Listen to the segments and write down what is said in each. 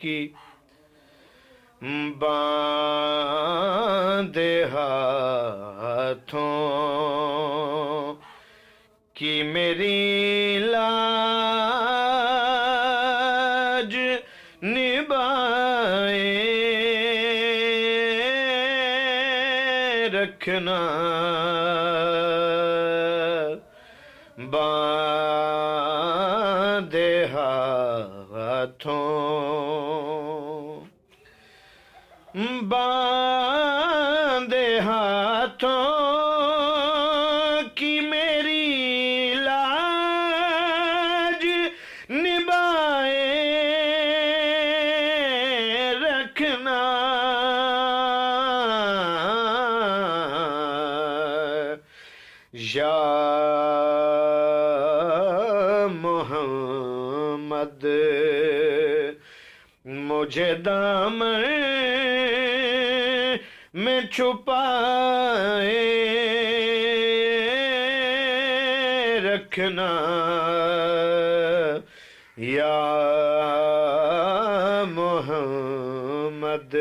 کی باندھے ہاتھوں کی میری لاج نبھائے رکھنا باندھے ہاتھوں باندھے ہاتھوں کی میری لاج نبھائے رکھنا یا محمد مجھے دامن میں چھپائے رکھنا یا محمد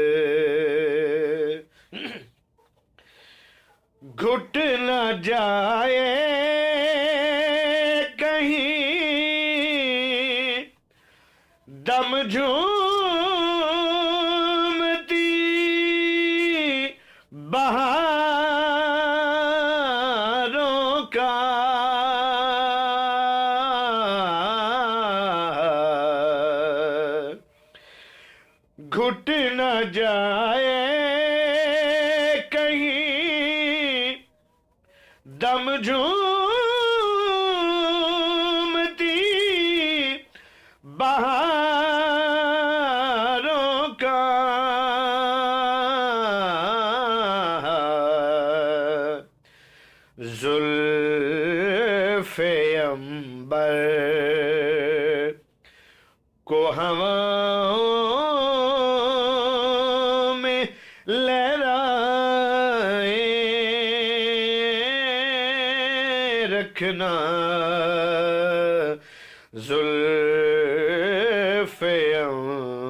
گھٹ نہ جائے کہیں دم جھومتی بہاروں کا گھٹ نہ جائے کہیں دم جھومتی بہاروں کا زلف عنبر کو ہواؤں میں لہرائے رکھنا زلف عنبر